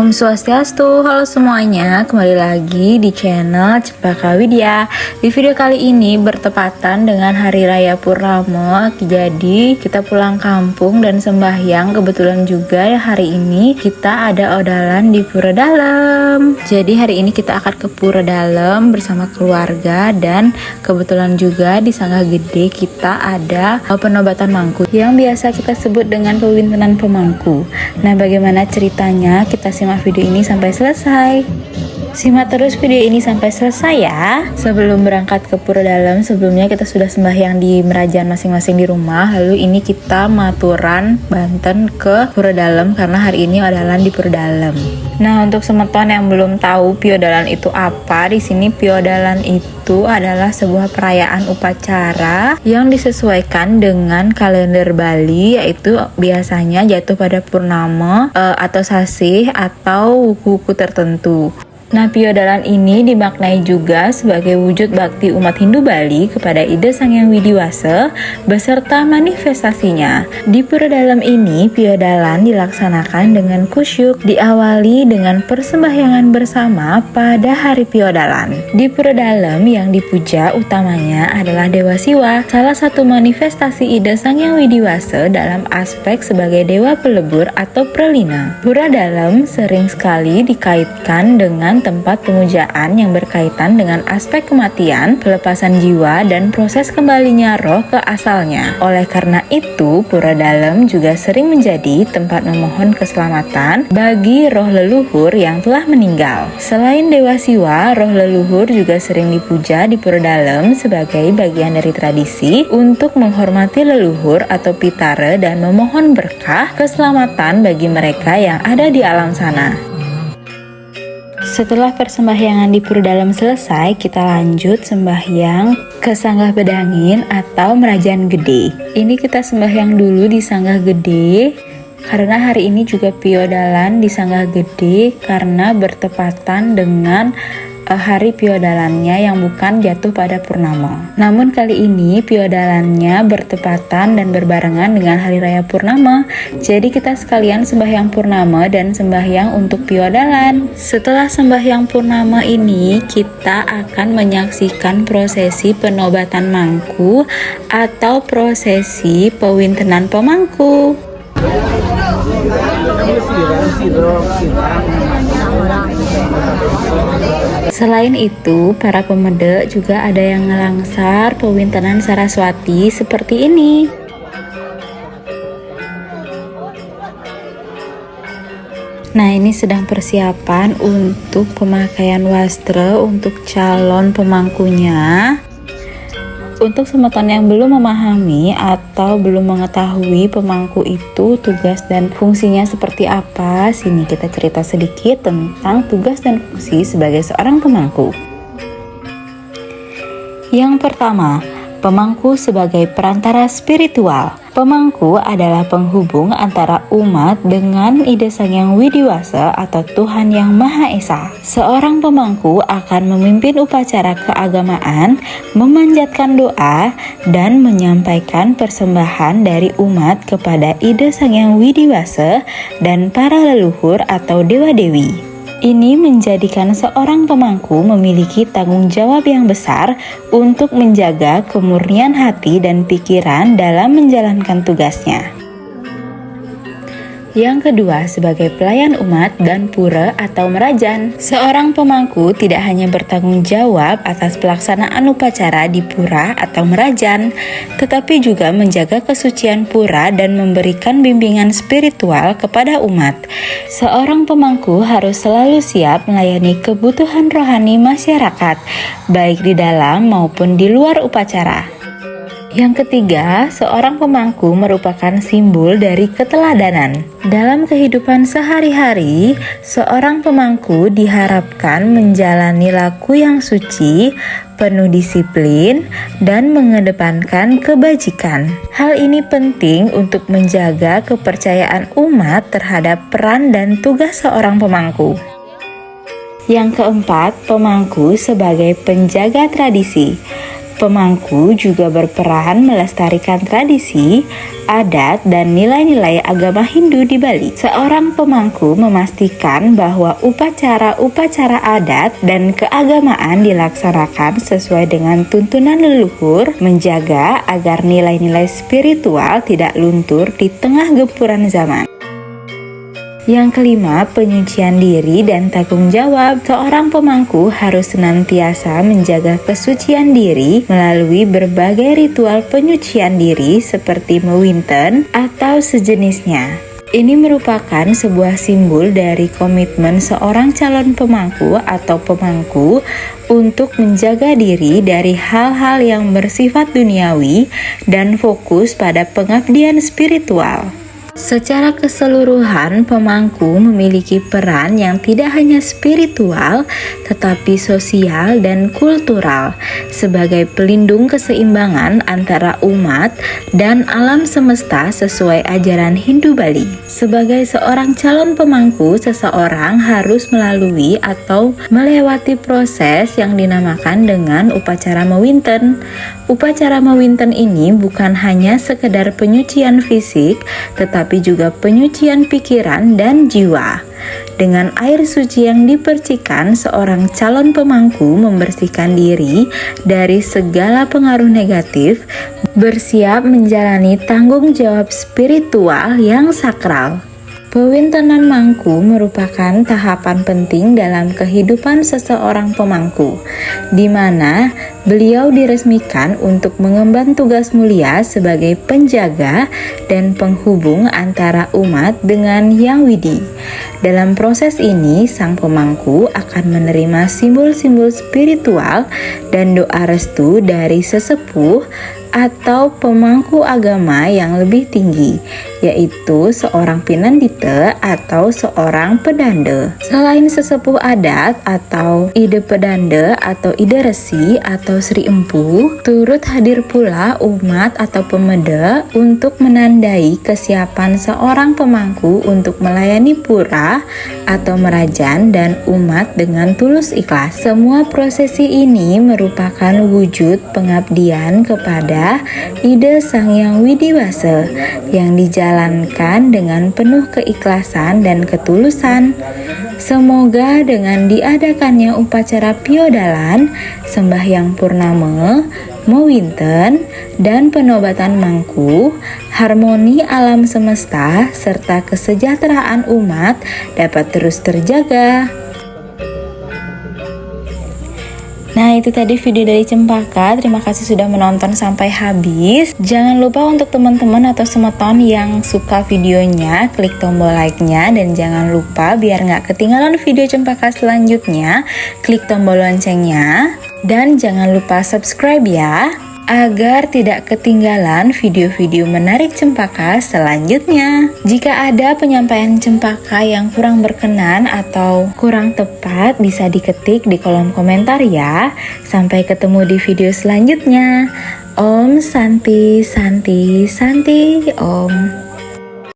Om Swastiastu, halo semuanya, kembali lagi di channel Cempaka Widya. Di video kali ini bertepatan dengan Hari Raya Purnama, jadi kita pulang kampung dan sembahyang. Kebetulan juga hari ini kita ada odalan di Pura Dalem. Jadi hari ini kita akan ke Pura Dalem bersama keluarga, dan kebetulan juga di Sanggah Gede kita ada penobatan mangku yang biasa kita sebut dengan pewintenan pemangku. Nah, bagaimana ceritanya? Kita simak video ini sampai selesai. Simak terus video ini sampai selesai ya. Sebelum berangkat ke Pura Dalem, sebelumnya kita sudah sembahyang di Merajaan masing-masing di rumah. Lalu ini kita maturan Banten ke Pura Dalem karena hari ini odalan di Pura Dalem. Nah, untuk semeton yang belum tahu piodalan itu apa, di sini piodalan itu adalah sebuah perayaan upacara yang disesuaikan dengan kalender Bali, yaitu biasanya jatuh pada purnama atau sasih atau wuku-wuku tertentu. Nah, piodalan ini dimaknai juga sebagai wujud bakti umat Hindu Bali kepada Ida Sang Hyang Widiwasa beserta manifestasinya. Di Pura Dalem ini, piodalan dilaksanakan dengan kusyuk, diawali dengan persembahyangan bersama pada hari piodalan. Di Pura Dalem yang dipuja utamanya adalah Dewa Siwa, salah satu manifestasi Ida Sang Hyang Widiwasa dalam aspek sebagai dewa pelebur atau pralina. Pura Dalem sering sekali dikaitkan dengan tempat pemujaan yang berkaitan dengan aspek kematian, pelepasan jiwa, dan proses kembalinya roh ke asalnya. Oleh karena itu, Pura Dalem juga sering menjadi tempat memohon keselamatan bagi roh leluhur yang telah meninggal. Selain Dewa Siwa, roh leluhur juga sering dipuja di Pura Dalem sebagai bagian dari tradisi untuk menghormati leluhur atau pitara dan memohon berkah keselamatan bagi mereka yang ada di alam sana. Setelah persembahyangan di Pura Dalem selesai, kita lanjut sembahyang ke Sanggah Bedangin atau Merajaan Gede. Ini kita sembahyang dulu di Sanggah Gede karena hari ini juga piodalan di Sanggah Gede karena bertepatan dengan hari piodalannya yang bukan jatuh pada purnama. Namun kali ini piodalannya bertepatan dan berbarengan dengan Hari Raya Purnama. Jadi kita sekalian sembahyang purnama dan sembahyang untuk piodalan. Setelah sembahyang purnama ini, kita akan menyaksikan prosesi penobatan mangku atau prosesi pewintenan pemangku. Selain itu, para pemedek juga ada yang ngelangsar pewintenan Saraswati seperti ini. Nah, ini sedang persiapan untuk pemakaian wastra untuk calon pemangkunya. Untuk semeton yang belum memahami atau belum mengetahui pemangku itu tugas dan fungsinya seperti apa, sini kita cerita sedikit tentang tugas dan fungsi sebagai seorang pemangku. Yang pertama, pemangku sebagai perantara spiritual. Pemangku adalah penghubung antara umat dengan Ida Sang Hyang Widiwasa atau Tuhan Yang Maha Esa. Seorang pemangku akan memimpin upacara keagamaan, memanjatkan doa, dan menyampaikan persembahan dari umat kepada Ida Sang Hyang Widiwasa dan para leluhur atau dewa-dewi. Ini menjadikan seorang pemangku memiliki tanggung jawab yang besar untuk menjaga kemurnian hati dan pikiran dalam menjalankan tugasnya. Yang kedua, sebagai pelayan umat dan pura atau merajaan. Seorang pemangku tidak hanya bertanggung jawab atas pelaksanaan upacara di pura atau merajaan, tetapi juga menjaga kesucian pura dan memberikan bimbingan spiritual kepada umat. Seorang pemangku harus selalu siap melayani kebutuhan rohani masyarakat, baik di dalam maupun di luar upacara. Yang ketiga, seorang pemangku merupakan simbol dari keteladanan. Dalam kehidupan sehari-hari, seorang pemangku diharapkan menjalani laku yang suci, penuh disiplin, dan mengedepankan kebajikan. Hal ini penting untuk menjaga kepercayaan umat terhadap peran dan tugas seorang pemangku. Yang keempat, pemangku sebagai penjaga tradisi. Pemangku juga berperan melestarikan tradisi, adat, dan nilai-nilai agama Hindu di Bali. Seorang pemangku memastikan bahwa upacara-upacara adat dan keagamaan dilaksanakan sesuai dengan tuntunan leluhur, menjaga agar nilai-nilai spiritual tidak luntur di tengah gempuran zaman. Yang kelima, penyucian diri dan tanggung jawab. Seorang pemangku harus senantiasa menjaga kesucian diri melalui berbagai ritual penyucian diri seperti mewinten atau sejenisnya. Ini merupakan sebuah simbol dari komitmen seorang calon pemangku atau pemangku untuk menjaga diri dari hal-hal yang bersifat duniawi dan fokus pada pengabdian spiritual. Secara keseluruhan, pemangku memiliki peran yang tidak hanya spiritual, tetapi sosial dan kultural sebagai pelindung keseimbangan antara umat dan alam semesta sesuai ajaran Hindu Bali. Sebagai seorang calon pemangku, seseorang harus melalui atau melewati proses yang dinamakan dengan upacara mewinten. Upacara mewinten ini bukan hanya sekedar penyucian fisik, tetapi juga penyucian pikiran dan jiwa. Dengan air suci yang dipercikan, seorang calon pemangku membersihkan diri dari segala pengaruh negatif, bersiap menjalani tanggung jawab spiritual yang sakral. Pewintenan mangku merupakan tahapan penting dalam kehidupan seseorang pemangku, di mana beliau diresmikan untuk mengemban tugas mulia sebagai penjaga dan penghubung antara umat dengan Yang Widi. Dalam proses ini, sang pemangku akan menerima simbol-simbol spiritual dan doa restu dari sesepuh atau pemangku agama yang lebih tinggi, yaitu seorang pinandita atau seorang pedanda. Selain sesepuh adat atau ide pedanda atau ide resi atau Sri Empu, turut hadir pula umat atau pemeda untuk menandai kesiapan seorang pemangku untuk melayani pura atau merajan dan umat dengan tulus ikhlas. Semua prosesi ini merupakan wujud pengabdian kepada ide Sang Hyang Widiwasa yang dijalankan dengan penuh keikhlasan dan ketulusan. Semoga dengan diadakannya upacara piodalan, sembahyang purnama, mewinten, dan penobatan mangku, harmoni alam semesta serta kesejahteraan umat dapat terus terjaga. Nah, itu tadi video dari Cempaka. Terima kasih sudah menonton sampai habis. Jangan lupa untuk teman-teman atau semeton yang suka videonya, klik tombol like-nya. Dan jangan lupa biar nggak ketinggalan video Cempaka selanjutnya, klik tombol loncengnya. Dan jangan lupa subscribe ya, agar tidak ketinggalan video-video menarik Cempaka selanjutnya. Jika ada penyampaian Cempaka yang kurang berkenan atau kurang tepat, bisa diketik di kolom komentar ya. Sampai ketemu di video selanjutnya. Om Santi Santi Santi Om.